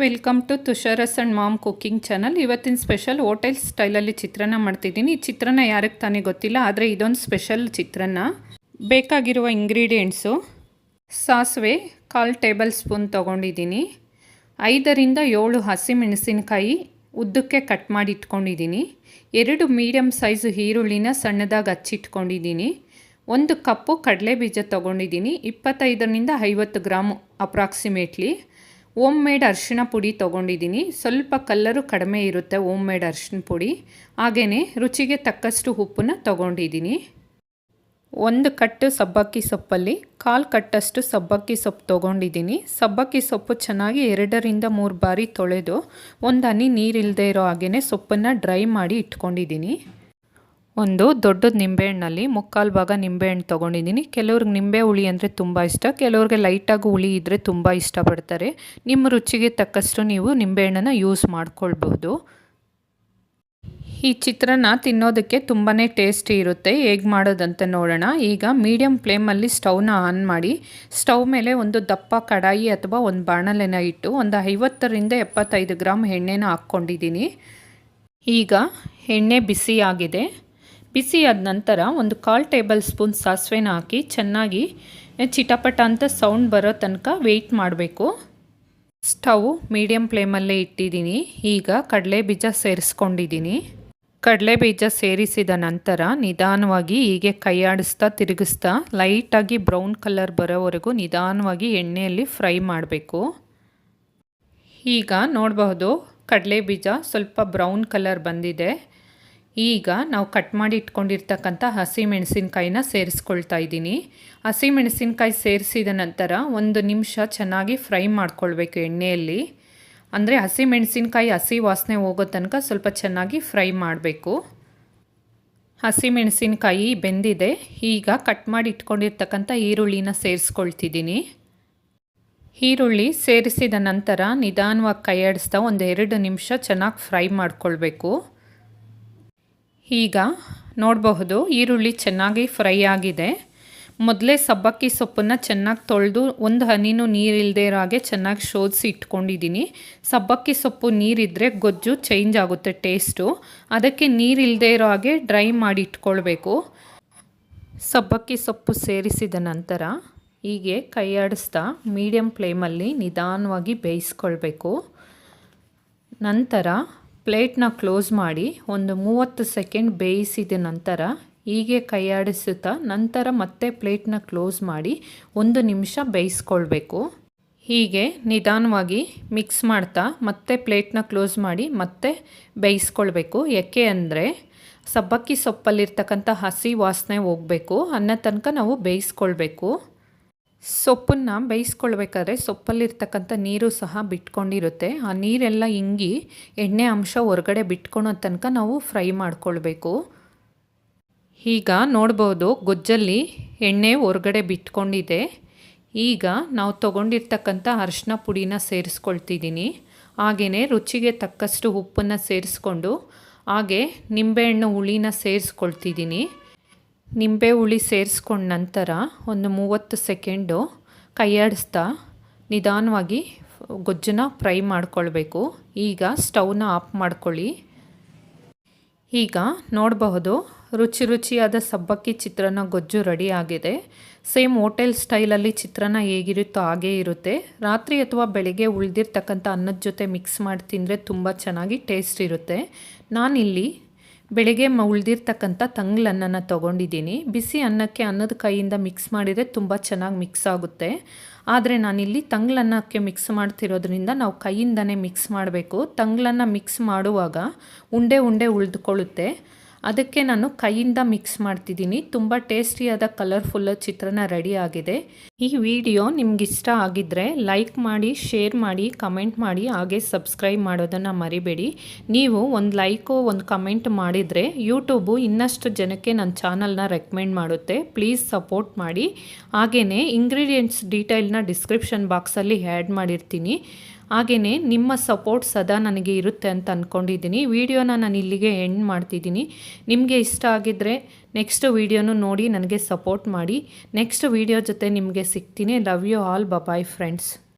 Welcome to Tushara's and mom cooking channel. ಇವತ್ತಿನ special hotel ಸ್ಟೈಲಲ್ಲಿ ಚಿತ್ರಾನ್ನ ಮಾಡ್ತಿದ್ದೀನಿ. ಈ ಚಿತ್ರಾನ್ನ ಯಾರಿಗೆ ತಾನೇ ಗೊತ್ತಿಲ್ಲ, ಆದರೆ ಇದೊಂದು ಸ್ಪೆಷಲ್ ಚಿತ್ರಾನ್ನ. ಬೇಕಾಗಿರುವ ಇಂಗ್ರೀಡಿಯೆಂಟ್ಸು: ಸಾಸಿವೆ 1/4 ಟೇಬಲ್ ಸ್ಪೂನ್ ತೊಗೊಂಡಿದ್ದೀನಿ. 5ರಿಂದ 7 ಹಸಿಮೆಣಸಿನಕಾಯಿ ಉದ್ದಕ್ಕೆ ಕಟ್ ಮಾಡಿ ಇಟ್ಕೊಂಡಿದ್ದೀನಿ. 2 ಮೀಡಿಯಮ್ ಸೈಜು ಈರುಳ್ಳಿನ ಸಣ್ಣದಾಗಿ ಹಚ್ಚಿಟ್ಕೊಂಡಿದ್ದೀನಿ. 1 ಕಪ್ಪು ಕಡಲೆ ಬೀಜ ತೊಗೊಂಡಿದ್ದೀನಿ. 25ರಿಂದ 50 ಗ್ರಾಮು ಅಪ್ರಾಕ್ಸಿಮೇಟ್ಲಿ. ಓಮ್ ಮೇಡ್ ಅರಿಶಿಣ ಪುಡಿ ತೊಗೊಂಡಿದ್ದೀನಿ. ಸ್ವಲ್ಪ ಕಲ್ಲರು ಕಡಿಮೆ ಇರುತ್ತೆ ಓಮ್ ಮೇಡ್ ಅರಿಶಿಣ ಪುಡಿ. ಹಾಗೆಯೇ ರುಚಿಗೆ ತಕ್ಕಷ್ಟು ಉಪ್ಪನ್ನ ತೊಗೊಂಡಿದ್ದೀನಿ. 1 ಕಟ್ಟು ಸಬ್ಬಕ್ಕಿ ಸೊಪ್ಪಲ್ಲಿ 1/4 ಕಟ್ಟಷ್ಟು ಸಬ್ಬಕ್ಕಿ ಸೊಪ್ಪು ತೊಗೊಂಡಿದ್ದೀನಿ. ಸಬ್ಬಕ್ಕಿ ಸೊಪ್ಪು ಚೆನ್ನಾಗಿ 2ರಿಂದ 3 ಬಾರಿ ತೊಳೆದು ಒಂದು ಹನಿ ನೀರಿಲ್ಲದೆ ಇರೋ ಹಾಗೆಯೇ ಸೊಪ್ಪನ್ನು ಡ್ರೈ ಮಾಡಿ ಇಟ್ಕೊಂಡಿದ್ದೀನಿ. ಒಂದು ದೊಡ್ಡ ನಿಂಬೆಹಣ್ಣಲ್ಲಿ 3/4 ಭಾಗ ನಿಂಬೆಹಣ್ಣು ತೊಗೊಂಡಿದ್ದೀನಿ. ಕೆಲವ್ರಿಗೆ ನಿಂಬೆ ಹುಳಿ ಅಂದರೆ ತುಂಬ ಇಷ್ಟ, ಕೆಲವ್ರಿಗೆ ಲೈಟಾಗಿ ಹುಳಿ ಇದ್ದರೆ ತುಂಬ ಇಷ್ಟಪಡ್ತಾರೆ. ನಿಮ್ಮ ರುಚಿಗೆ ತಕ್ಕಷ್ಟು ನೀವು ನಿಂಬೆಹಣ್ಣನ್ನು ಯೂಸ್ ಮಾಡ್ಕೊಳ್ಬಹುದು. ಈ ಚಿತ್ರಾನ್ನ ತಿನ್ನೋದಕ್ಕೆ ತುಂಬಾ ಟೇಸ್ಟಿ ಇರುತ್ತೆ. ಹೇಗೆ ಮಾಡೋದಂತ ನೋಡೋಣ. ಈಗ ಮೀಡಿಯಮ್ ಫ್ಲೇಮಲ್ಲಿ ಸ್ಟವ್ನ ಆನ್ ಮಾಡಿ, ಸ್ಟವ್ ಮೇಲೆ ಒಂದು ದಪ್ಪ ಕಡಾಯಿ ಅಥವಾ ಒಂದು ಬಾಣಲೆನ ಇಟ್ಟು ಒಂದು 50ರಿಂದ 75 ಗ್ರಾಮ್ ಎಣ್ಣೆನ ಹಾಕ್ಕೊಂಡಿದ್ದೀನಿ. ಈಗ ಎಣ್ಣೆ ಬಿಸಿ ಆಗಿದೆ. ಬಿಸಿ ಆದ ನಂತರ ಒಂದು 1/4 ಟೇಬಲ್ ಸ್ಪೂನ್ ಸಾಸಿವೆನ ಹಾಕಿ ಚೆನ್ನಾಗಿ ಚಿಟಪಟ ಅಂತ ಸೌಂಡ್ ಬರೋ ತನಕ ವೆಯ್ಟ್ ಮಾಡಬೇಕು. ಸ್ಟವ್ ಮೀಡಿಯಮ್ ಫ್ಲೇಮಲ್ಲೇ ಇಟ್ಟಿದ್ದೀನಿ. ಈಗ ಕಡಲೆ ಬೀಜ ಸೇರಿಸ್ಕೊಂಡಿದ್ದೀನಿ. ಕಡಲೆ ಬೀಜ ಸೇರಿಸಿದ ನಂತರ ನಿಧಾನವಾಗಿ ಹೀಗೆ ಕೈ ಆಡಿಸ್ತಾ ತಿರುಗಿಸ್ತಾ ಲೈಟಾಗಿ ಬ್ರೌನ್ ಕಲರ್ ಬರೋವರೆಗೂ ನಿಧಾನವಾಗಿ ಎಣ್ಣೆಯಲ್ಲಿ ಫ್ರೈ ಮಾಡಬೇಕು. ಈಗ ನೋಡಬಹುದು, ಕಡಲೆ ಬೀಜ ಸ್ವಲ್ಪ ಬ್ರೌನ್ ಕಲರ್ ಬಂದಿದೆ. ಈಗ ನಾವು ಕಟ್ ಮಾಡಿ ಇಟ್ಕೊಂಡಿರ್ತಕ್ಕಂಥ ಹಸಿ ಮೆಣಸಿನ್ಕಾಯಿನ ಸೇರಿಸ್ಕೊಳ್ತಾ ಇದ್ದೀನಿ. ಹಸಿ ಮೆಣಸಿನ್ಕಾಯಿ ಸೇರಿಸಿದ ನಂತರ 1 ನಿಮಿಷ ಚೆನ್ನಾಗಿ ಫ್ರೈ ಮಾಡ್ಕೊಳ್ಬೇಕು ಎಣ್ಣೆಯಲ್ಲಿ. ಅಂದರೆ ಹಸಿ ಮೆಣಸಿನ್ಕಾಯಿ ಹಸಿ ವಾಸನೆ ಹೋಗೋ ತನಕ ಸ್ವಲ್ಪ ಚೆನ್ನಾಗಿ ಫ್ರೈ ಮಾಡಬೇಕು. ಹಸಿ ಮೆಣಸಿನ್ಕಾಯಿ ಬೆಂದಿದೆ. ಈಗ ಕಟ್ ಮಾಡಿ ಇಟ್ಕೊಂಡಿರ್ತಕ್ಕಂಥ ಈರುಳ್ಳಿನ ಸೇರಿಸ್ಕೊಳ್ತಿದ್ದೀನಿ. ಈರುಳ್ಳಿ ಸೇರಿಸಿದ ನಂತರ ನಿಧಾನವಾಗಿ ಕೈ ಆಡಿಸ್ತಾ 1-2 ನಿಮಿಷ ಚೆನ್ನಾಗಿ ಫ್ರೈ ಮಾಡ್ಕೊಳ್ಬೇಕು. ಈಗ ನೋಡಬಹುದು, ಈರುಳ್ಳಿ ಚೆನ್ನಾಗಿ ಫ್ರೈ ಆಗಿದೆ. ಮೊದಲೇ ಸಬ್ಬಕ್ಕಿ ಸೊಪ್ಪನ್ನು ಚೆನ್ನಾಗಿ ತೊಳೆದು ಒಂದು ಹನಿನೂ ನೀರಿಲ್ಲದೆ ಇರೋ ಹಾಗೆ ಚೆನ್ನಾಗಿ ಶೋಧಿಸಿ ಇಟ್ಕೊಂಡಿದ್ದೀನಿ. ಸಬ್ಬಕ್ಕಿ ಸೊಪ್ಪು ನೀರಿದ್ದರೆ ಗೊಜ್ಜು ಚೇಂಜ್ ಆಗುತ್ತೆ ಟೇಸ್ಟು. ಅದಕ್ಕೆ ನೀರಿಲ್ಲದೆ ಇರೋ ಹಾಗೆ ಡ್ರೈ ಮಾಡಿ ಇಟ್ಕೊಳ್ಬೇಕು. ಸಬ್ಬಕ್ಕಿ ಸೊಪ್ಪು ಸೇರಿಸಿದ ನಂತರ ಹೀಗೆ ಕೈ ಆಡಿಸ್ತಾ ಮೀಡಿಯಮ್ ಫ್ಲೇಮಲ್ಲಿ ನಿಧಾನವಾಗಿ ಬೇಯಿಸ್ಕೊಳ್ಬೇಕು. ನಂತರ ಪ್ಲೇಟ್ನ ಕ್ಲೋಸ್ ಮಾಡಿ ಒಂದು 30 ಸೆಕೆಂಡ್ ಬೇಯಿಸಿದ ನಂತರ ಹೀಗೆ ಕೈ ಆಡಿಸುತ್ತಾ ನಂತರ ಮತ್ತೆ ಪ್ಲೇಟ್ನ ಕ್ಲೋಸ್ ಮಾಡಿ 1 ನಿಮಿಷ ಬೇಯಿಸ್ಕೊಳ್ಬೇಕು. ಹೀಗೆ ನಿಧಾನವಾಗಿ ಮಿಕ್ಸ್ ಮಾಡ್ತಾ ಮತ್ತೆ ಪ್ಲೇಟ್ನ ಕ್ಲೋಸ್ ಮಾಡಿ ಮತ್ತೆ ಬೇಯಿಸ್ಕೊಳ್ಬೇಕು. ಯಾಕೆ ಅಂದರೆ ಸಬ್ಬಕ್ಕಿ ಸೊಪ್ಪಲ್ಲಿರ್ತಕ್ಕಂಥ ಹಸಿ ವಾಸನೆ ಹೋಗಬೇಕು ಅನ್ನೋ ತನಕ ನಾವು ಬೇಯಿಸ್ಕೊಳ್ಬೇಕು. ಸೊಪ್ಪನ್ನು ಬೇಯಿಸ್ಕೊಳ್ಬೇಕಾದ್ರೆ ಸೊಪ್ಪಲ್ಲಿರ್ತಕ್ಕಂಥ ನೀರು ಸಹ ಬಿಟ್ಕೊಂಡಿರುತ್ತೆ. ಆ ನೀರೆಲ್ಲ ಇಂಗಿ ಎಣ್ಣೆ ಅಂಶ ಹೊರಗಡೆ ಬಿಟ್ಕೊಳೋ ತನಕ ನಾವು ಫ್ರೈ ಮಾಡ್ಕೊಳ್ಬೇಕು. ಈಗ ನೋಡ್ಬೋದು, ಗೊಜ್ಜಲ್ಲಿ ಎಣ್ಣೆ ಹೊರಗಡೆ ಬಿಟ್ಕೊಂಡಿದೆ. ಈಗ ನಾವು ತೊಗೊಂಡಿರ್ತಕ್ಕಂಥ ಅರಿಶಿನ ಪುಡಿನ ಸೇರಿಸ್ಕೊಳ್ತಿದ್ದೀನಿ. ಹಾಗೆಯೇ ರುಚಿಗೆ ತಕ್ಕಷ್ಟು ಉಪ್ಪನ್ನು ಸೇರಿಸ್ಕೊಂಡು ಹಾಗೆ ನಿಂಬೆಹಣ್ಣು ಹುಳಿನ ಸೇರಿಸ್ಕೊಳ್ತಿದ್ದೀನಿ. ನಿಂಬೆ ಹುಳಿ ಸೇರಿಸ್ಕೊಂಡ ನಂತರ ಒಂದು 30 ಸೆಕೆಂಡು ಕೈ ಆಡಿಸ್ತಾ ನಿಧಾನವಾಗಿ ಗೊಜ್ಜನ್ನ ಫ್ರೈ ಮಾಡ್ಕೊಳ್ಬೇಕು. ಈಗ ಸ್ಟವ್ನ ಆಫ್ ಮಾಡ್ಕೊಳ್ಳಿ. ಈಗ ನೋಡಬಹುದು, ರುಚಿಯಾದ ಸಬ್ಬಕ್ಕಿ ಚಿತ್ರಾನ್ನ ಗೊಜ್ಜು ರೆಡಿ ಆಗಿದೆ. ಸೇಮ್ ಹೋಟೆಲ್ ಸ್ಟೈಲಲ್ಲಿ ಚಿತ್ರಾನ್ನ ಹೇಗಿರುತ್ತೋ ಹಾಗೇ ಇರುತ್ತೆ. ರಾತ್ರಿ ಅಥವಾ ಬೆಳಗ್ಗೆ ಉಳಿದಿರ್ತಕ್ಕಂಥ ಅನ್ನದ ಜೊತೆ ಮಿಕ್ಸ್ ಮಾಡಿ ತಿಂದರೆ ತುಂಬ ಚೆನ್ನಾಗಿ ಟೇಸ್ಟ್ ಇರುತ್ತೆ. ನಾನಿಲ್ಲಿ ಬೆಳಗ್ಗೆ ಉಳಿದಿರ್ತಕ್ಕಂಥ ತಂಗ್ಳನ್ನನ ತೊಗೊಂಡಿದ್ದೀನಿ. ಬಿಸಿ ಅನ್ನಕ್ಕೆ ಅನ್ನದ ಕೈಯಿಂದ ಮಿಕ್ಸ್ ಮಾಡಿದರೆ ತುಂಬ ಚೆನ್ನಾಗಿ ಮಿಕ್ಸ್ ಆಗುತ್ತೆ. ಆದರೆ ನಾನಿಲ್ಲಿ ತಂಗ್ಳನ್ನಕ್ಕೆ ಮಿಕ್ಸ್ ಮಾಡ್ತಿರೋದ್ರಿಂದ ನಾವು ಕೈಯಿಂದನೇ ಮಿಕ್ಸ್ ಮಾಡಬೇಕು. ತಂಗ್ಳನ್ನ ಮಿಕ್ಸ್ ಮಾಡುವಾಗ ಉಂಡೆ ಉಳಿದುಕೊಳ್ಳುತ್ತೆ. ಅದಕ್ಕೆ ನಾನು ಕೈಯಿಂದ ಮಿಕ್ಸ್ ಮಾಡ್ತಿದ್ದೀನಿ. ತುಂಬ ಟೇಸ್ಟಿಯಾದ ಕಲರ್ಫುಲ್ ಚಿತ್ರಾನ್ನ ರೆಡಿ ಆಗಿದೆ. ಈ ವಿಡಿಯೋ ನಿಮ್ಗೆ ಇಷ್ಟ ಆಗಿದ್ದರೆ ಲೈಕ್ ಮಾಡಿ, ಶೇರ್ ಮಾಡಿ, ಕಮೆಂಟ್ ಮಾಡಿ, ಹಾಗೆ ಸಬ್ಸ್ಕ್ರೈಬ್ ಮಾಡೋದನ್ನು ಮರಿಬೇಡಿ. ನೀವು ಒಂದು ಲೈಕು ಒಂದು ಕಮೆಂಟ್ ಮಾಡಿದರೆ ಯೂಟ್ಯೂಬು ಇನ್ನಷ್ಟು ಜನಕ್ಕೆ ನನ್ನ ಚಾನಲ್ನ ರೆಕಮೆಂಡ್ ಮಾಡುತ್ತೆ. ಪ್ಲೀಸ್ ಸಪೋರ್ಟ್ ಮಾಡಿ. ಹಾಗೆಯೇ ಇಂಗ್ರೀಡಿಯೆಂಟ್ಸ್ ಡೀಟೇಲ್ನ ಡಿಸ್ಕ್ರಿಪ್ಷನ್ ಬಾಕ್ಸಲ್ಲಿ ಆ್ಯಡ್ ಮಾಡಿರ್ತೀನಿ. ಹಾಗೆಯೇ ನಿಮ್ಮ ಸಪೋರ್ಟ್ ಸದಾ ನನಗೆ ಇರುತ್ತೆ ಅಂತ ಅಂದ್ಕೊಂಡಿದ್ದೀನಿ. ವಿಡಿಯೋನ ನಾನು ಇಲ್ಲಿಗೆ ಎಂಡ್ ಮಾಡ್ತಿದ್ದೀನಿ. ನಿಮಗೆ ಇಷ್ಟ ಆಗಿದ್ದರೆ ನೆಕ್ಸ್ಟ್ ವಿಡಿಯೋನು ನೋಡಿ ನನಗೆ ಸಪೋರ್ಟ್ ಮಾಡಿ. ನೆಕ್ಸ್ಟ್ ವಿಡಿಯೋ ಜೊತೆ ನಿಮಗೆ ಸಿಗ್ತೀನಿ. Love you all. Bye friends.